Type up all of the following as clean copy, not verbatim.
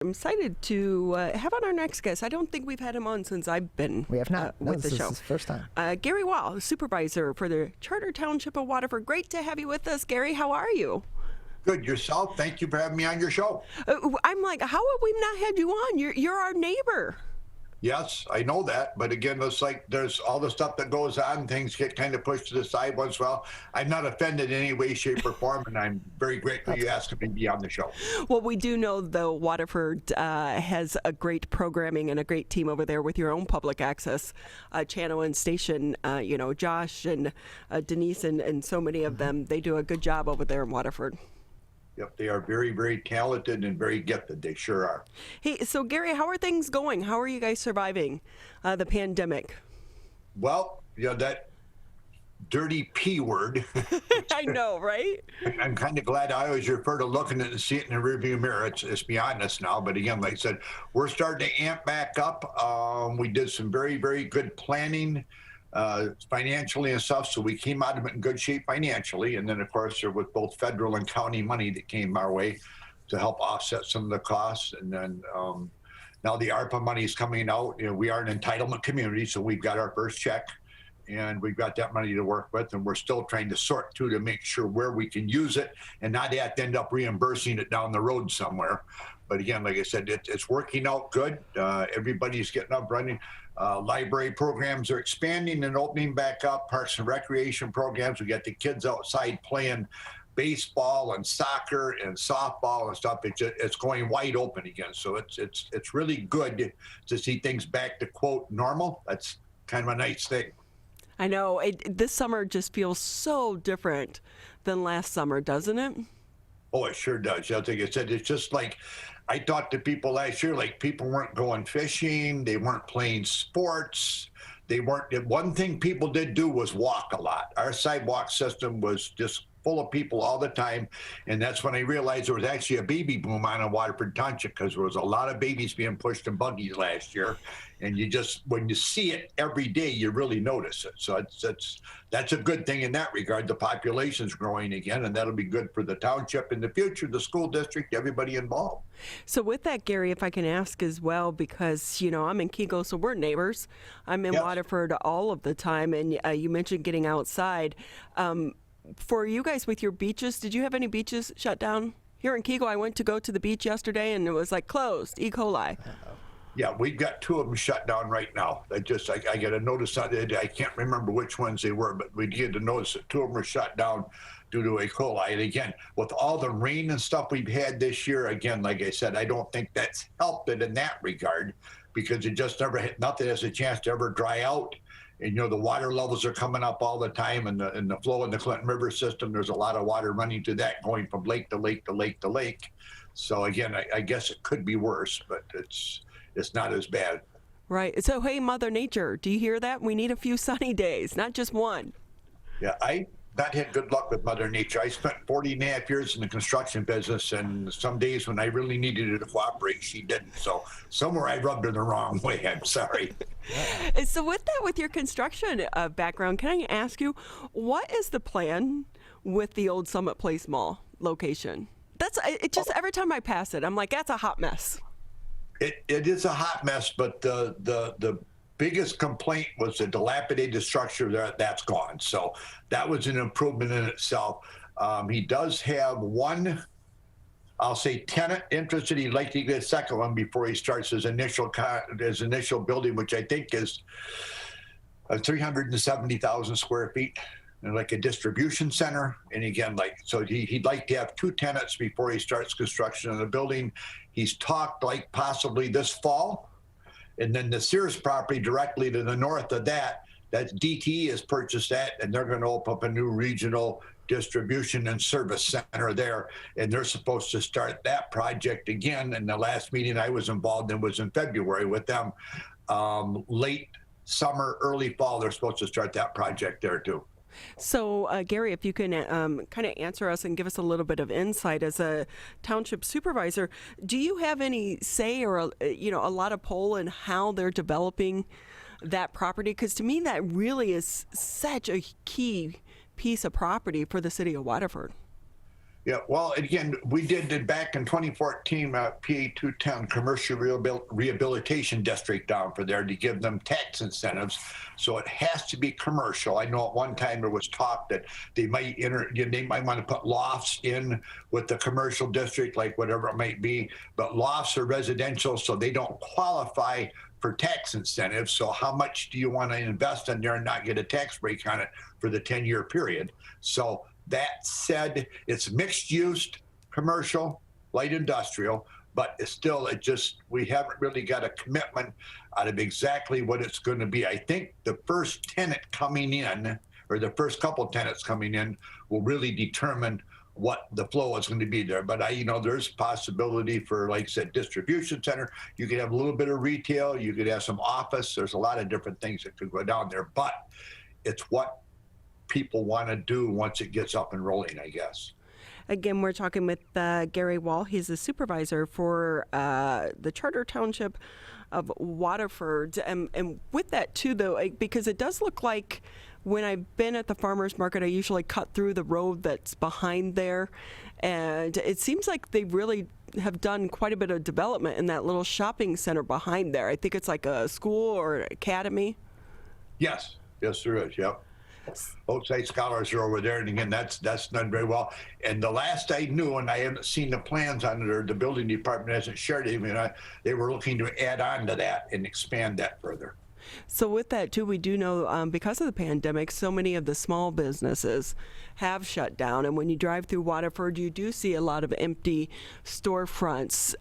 I'm excited to have on our next guest. I don't think we've had him on since I've been We have not. No, with the this show. is the first time. Gary Wall, Supervisor for the Charter Township of Waterford. Great to have you with us, Gary. How are you? Good. Yourself? Thank you for having me on your show. I'm like, how have we not had you on? You're our neighbor. Yes, I know that. But again, it's like there's all the stuff that goes on. Things get kind of pushed to the side once in a while. I'm not offended in any way, shape, or form, and I'm very grateful you asked me to be on the show. Well, we do know, though, Waterford has a great programming and a great team over there with your own public access channel and station. Josh and Denise and so many of them, they do a good job over there in Waterford. Yep, they are very, very talented and very gifted. They sure are. Hey, so Gary, how are things going? How are you guys surviving the pandemic? Well, that dirty P word. I know, right? I'm kind of glad I always refer to looking at it and see it in the rearview mirror. It's beyond us now. But again, like I said, we're starting to amp back up. We did some very, very good planning financially and stuff. So we came out of it in good shape financially. And then, of course, there was both federal and county money that came our way to help offset some of the costs. And then now the ARPA money is coming out. We are an entitlement community, so we've got our first check. And we've got that money to work with, and we're still trying to sort through to make sure where we can use it and not have to end up reimbursing it down the road somewhere. But again, like I said, it's working out good. Everybody's getting up running. Library programs are expanding and opening back up. Parks and recreation programs. We got the kids outside playing baseball and soccer and softball and stuff. It's going wide open again. So it's really good to see things back to quote normal. That's kind of a nice thing. I know. This summer just feels so different than last summer, doesn't it? Oh, it sure does. Like I said, it's just like I talked to people last year, like people weren't going fishing. They weren't playing sports. One thing people did do was walk a lot. Our sidewalk system was just full of people all the time. And that's when I realized there was actually a baby boom on in Waterford Township because there was a lot of babies being pushed in buggies last year. And when you see it every day, you really notice it. So that's a good thing in that regard. The population's growing again, and that'll be good for the township in the future, the school district, everybody involved. So with that, Gary, if I can ask as well, because, I'm in Kego, so we're neighbors. I'm in Waterford all of the time, and you mentioned getting outside. For you guys with your beaches, did you have any beaches shut down? Here in Kego, I went to go to the beach yesterday, and it was like closed, E. coli. Yeah, we've got two of them shut down right now. I got a notice on it. I can't remember which ones they were, but we did to notice that two of them were shut down due to E. coli. And again, with all the rain and stuff we've had this year, again, like I said, I don't think that's helped it in that regard because it just nothing has a chance to ever dry out. And, the water levels are coming up all the time, and the flow in the Clinton River system, there's a lot of water running to that, going from lake to lake to lake to lake. So again, I guess it could be worse, but it's not as bad. Right. So, hey, Mother Nature, do you hear that? We need a few sunny days, not just one. Yeah, I not had good luck with Mother Nature. I spent 40 and a half years in the construction business, and some days when I really needed her to cooperate, she didn't. So somewhere I rubbed her the wrong way. I'm sorry. So with your construction background, can I ask you, what is the plan with the old Summit Place Mall location? Every time I pass it, I'm like, that's a hot mess. It is a hot mess, but the biggest complaint was the dilapidated structure that's gone. So that was an improvement in itself. He does have one, I'll say, tenant interested. He'd like to get a second one before he starts his initial building, which I think is 370,000 square feet, and like a distribution center. And again, so he'd like to have two tenants before he starts construction of the building. He's talked like possibly this fall. And then the Sears property directly to the north of that's DTE has purchased that, and they're going to open up a new regional distribution and service center there. And they're supposed to start that project again. And the last meeting I was involved in was in February with them. Late summer, early fall, they're supposed to start that project there too. So, Gary, if you can kind of answer us and give us a little bit of insight as a township supervisor, do you have any say or, a lot of pull in how they're developing that property? Because to me, that really is such a key piece of property for the city of Waterford. Yeah, well, again, we did it back in 2014, PA 210 Commercial Rehabilitation District down for there to give them tax incentives. So it has to be commercial. I know at one time there was talk that they might they might want to put lofts in with the commercial district, like whatever it might be, but lofts are residential, so they don't qualify for tax incentives. So how much do you want to invest in there and not get a tax break on it for the 10-year period? So that said, it's mixed use, commercial, light industrial, but it's still, we haven't really got a commitment out of exactly what it's going to be. I think the first tenant coming in, or the first couple tenants coming in, will really determine what the flow is going to be there. But there's possibility for, like I said, distribution center. You could have a little bit of retail. You could have some office. There's a lot of different things that could go down there, but it's what people want to do once it gets up and rolling, I guess. Again, we're talking with Gary Wall. He's the supervisor for the Charter Township of Waterford. And with that, too, though, because it does look like when I've been at the farmer's market, I usually cut through the road that's behind there. And it seems like they really have done quite a bit of development in that little shopping center behind there. I think it's like a school or an academy. Yes, there is, yep. Both site scholars are over there, and again, that's done very well. And the last I knew, and I haven't seen the plans on it, or the building department hasn't shared it, they were looking to add on to that and expand that further. So with that, too, we do know because of the pandemic, so many of the small businesses have shut down. And when you drive through Waterford, you do see a lot of empty storefronts.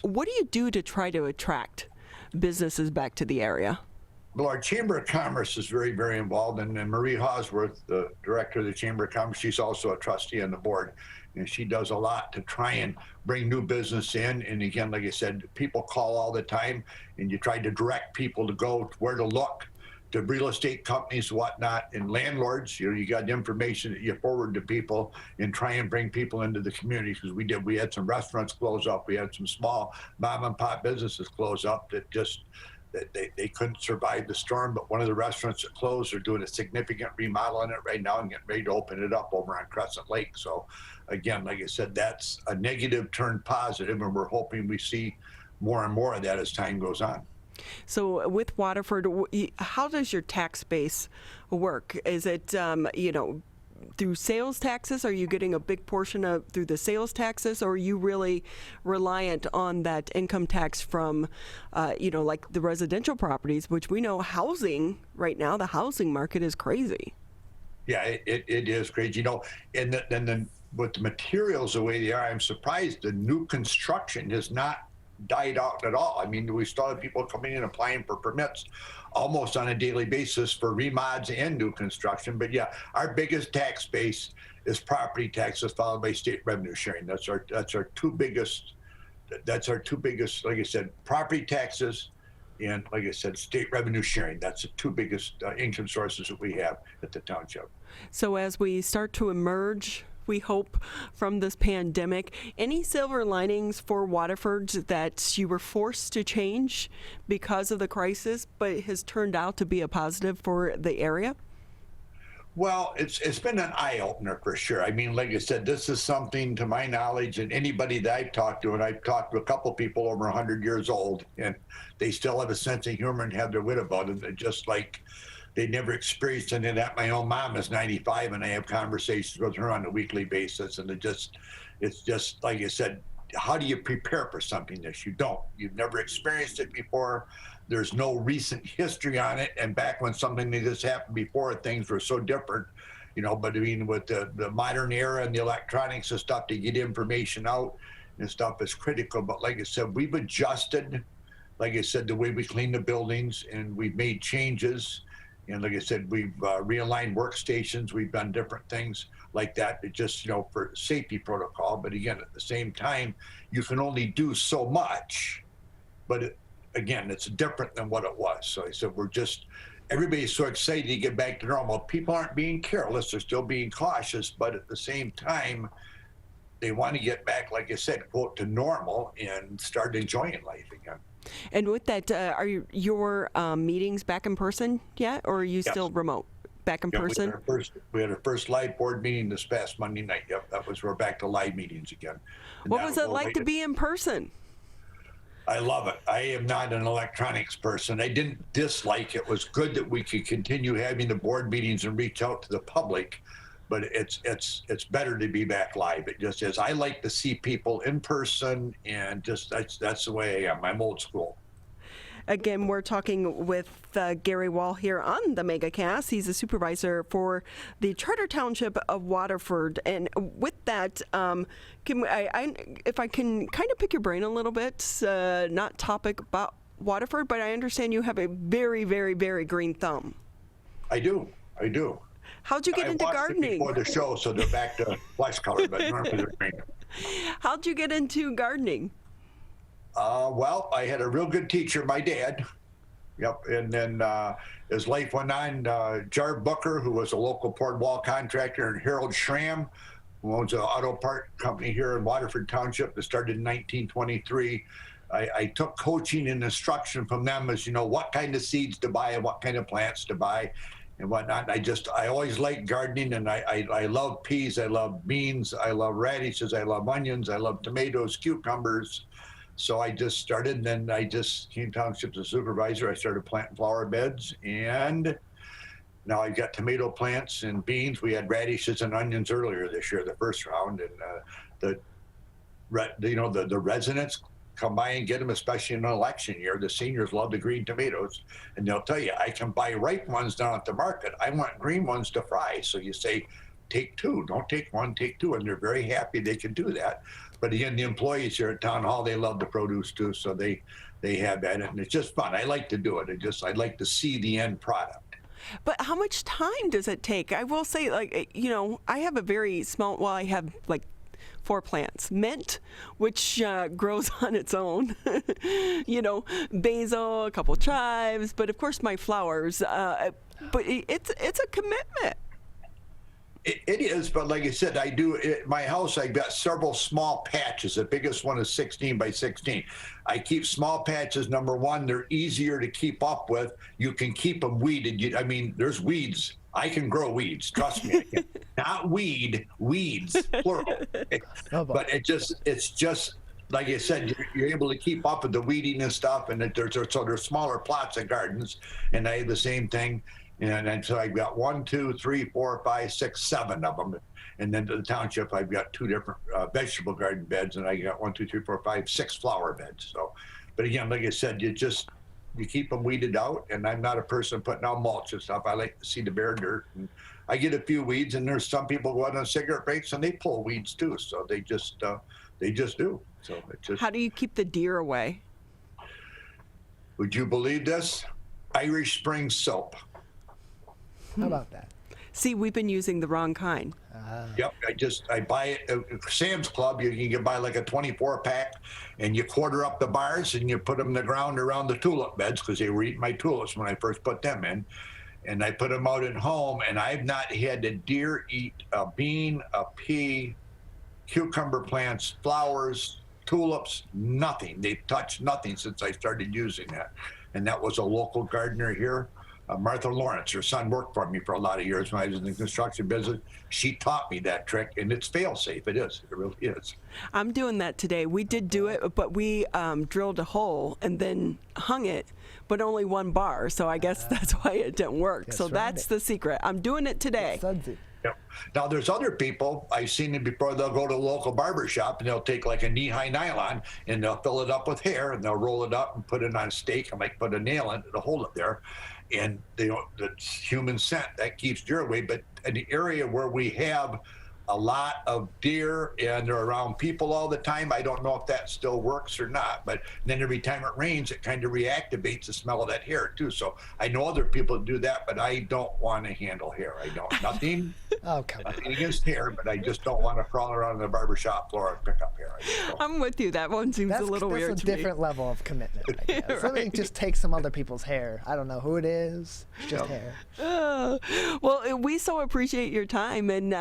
What do you do to try to attract businesses back to the area? Well, our Chamber of Commerce is very, very involved, and Marie Hosworth, the director of the Chamber of Commerce, she's also a trustee on the board, and she does a lot to try and bring new business in. And again, like I said, people call all the time, and you try to direct people to go where to look, to real estate companies, whatnot, and landlords. You got information that you forward to people and try and bring people into the community, because we had some restaurants close up, we had some small mom and pop businesses close up that they couldn't survive the storm. But one of the restaurants that closed are doing a significant remodel in it right now and getting ready to open it up over on Crescent Lake. So again, like I said, that's a negative turned positive, and we're hoping we see more and more of that as time goes on. So with Waterford, how does your tax base work? Is it, through sales taxes? Are you getting a big portion through the sales taxes, or are you really reliant on that income tax from, like the residential properties, which we know housing right now, the housing market is crazy. Yeah, it is crazy. And then with the materials the way they are, I'm surprised the new construction has not died out at all. I mean, we still have people coming in applying for permits almost on a daily basis for remods and new construction. But yeah, our biggest tax base is property taxes, followed by state revenue sharing. That's our two biggest. Like I said, property taxes, and like I said, state revenue sharing. That's the two biggest income sources that we have at the township. So as we start to emerge, we hope, from this pandemic, any silver linings for Waterford that you were forced to change because of the crisis, but has turned out to be a positive for the area? Well, it's been an eye-opener for sure. I mean, like I said, this is something, to my knowledge, and anybody that I've talked to, and I've talked to a couple people over 100 years old, and they still have a sense of humor and have their wit about it. They're just like, they never experienced any of that. My own mom is 95, and I have conversations with her on a weekly basis. And it's just like I said, how do you prepare for something this? You don't. You've never experienced it before. There's no recent history on it. And back when something like this happened before, things were so different, but I mean, with the modern era and the electronics and stuff to get information out and stuff is critical. But like I said, we've adjusted, like I said, the way we clean the buildings, and we've made changes. And like I said, we've realigned workstations. We've done different things like that, just, for safety protocol. But again, at the same time, you can only do so much. But again, it's different than what it was. So I said, everybody's so excited to get back to normal. People aren't being careless. They're still being cautious. But at the same time, they want to get back, like I said, quote, to normal and start enjoying life again. And with that, are your meetings back in person yet, or are you still remote? back in person? We had our first live board meeting this past Monday night. Yep, that was, we're back to live meetings again. And What was it like to be in person? I love it. I am not an electronics person. I didn't dislike it. It was good that we could continue having the board meetings and reach out to the public, but it's better to be back live. It just is. I like to see people in person, and just that's the way I am. I'm old school. Again, we're talking with Gary Wall here on the MegaCast. He's a supervisor for the Charter Township of Waterford. And with that, if I can kind of pick your brain a little bit, not topic about Waterford, but I understand you have a very, very, very green thumb. I do. How'd you get into gardening? Before the show, so they're back to flesh color, but normally they're green. How'd you get into gardening? Well, I had a real good teacher, my dad. Yep. And then as life went on, Jar Booker, who was a local port wall contractor, and Harold Schramm, who owns an auto part company here in Waterford Township that started in 1923. I took coaching and instruction from them as, what kind of seeds to buy and what kind of plants to buy and whatnot. I always liked gardening, and I love peas, I love beans, I love radishes, I love onions, I love tomatoes, cucumbers. So I just started, and then I just came township as supervisor. I started planting flower beds, and now I've got tomato plants and beans. We had radishes and onions earlier this year, the first round, and the residents come by and get them, especially in an election year. The seniors love the green tomatoes, and they'll tell you, I can buy ripe ones down at the market. I want green ones to fry. So you say, take two, don't take one, take two, and they're very happy they can do that. But again, the employees here at Town Hall, they love the produce too, so they have that, and it's just fun. I like to do it. I like to see the end product. But how much time does it take? I will say, I have a very small, I have 4 plants. Mint, which grows on its own, basil, a couple chives, but of course my flowers. But it's a commitment. It is, but like I said, my house, I've got several small patches. The biggest one is 16 by 16. I keep small patches. Number one, they're easier to keep up with. You can keep them weeded. There's weeds. I can grow weeds. Trust me. I can. Not weeds, plural. But it's just, like I said, you're able to keep up with the weeding and stuff. And there's smaller plots of gardens, and I have the same thing. And so I've got 1, 2, 3, 4, 5, 6, 7 of them. And then to the township, I've got 2 different vegetable garden beds, and I got 1, 2, 3, 4, 5, 6 flower beds. So, but again, like I said, you keep them weeded out. And I'm not a person putting out mulch and stuff. I like to see the bare dirt. And I get a few weeds, and there's some people go out on cigarette breaks and they pull weeds too. So they just do. So How do you keep the deer away? Would you believe this? Irish Spring soap. How about that? See, we've been using the wrong kind. Yep, I buy it at Sam's Club. You can buy like a 24-pack, and you quarter up the bars, and you put them in the ground around the tulip beds, because they were eating my tulips when I first put them in. And I put them out at home, and I've not had a deer eat a bean, a pea, cucumber plants, flowers, tulips, nothing. They've touched nothing since I started using that. And that was a local gardener here. Martha Lawrence, her son, worked for me for a lot of years when I was in the construction business. She taught me that trick, and it's fail-safe. It is. It really is. I'm doing that today. We did do it, but we drilled a hole and then hung it, but only 1 bar. So I guess that's why it didn't work. So that's the secret. I'm doing it today. Yep. Now, there's other people, I've seen them before. They'll go to a local barber shop, and they'll take like a knee-high nylon, and they'll fill it up with hair, and they'll roll it up and put it on a stake and put a nail in it to hold it there. And the human scent, that keeps deer away. But in the area where we have a lot of deer and they're around people all the time, I don't know if that still works or not. But then every time it rains, it kind of reactivates the smell of that hair too. So I know other people do that, but I don't want to handle hair. I don't. Nothing against hair, but I just don't want to crawl around the barbershop floor and pick up hair. I'm with you. That one seems a little weird to me. That's a different level of commitment, I guess. Right. Something just takes some other people's hair. I don't know who it is. It's just hair. Well, we so appreciate your time, and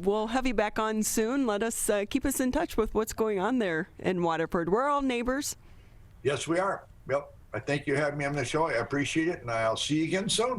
we'll have you back on soon. Let us keep us in touch with what's going on there in Waterford. We're all neighbors. Yes, we are. Yep. I thank you for having me on the show. I appreciate it, and I'll see you again soon.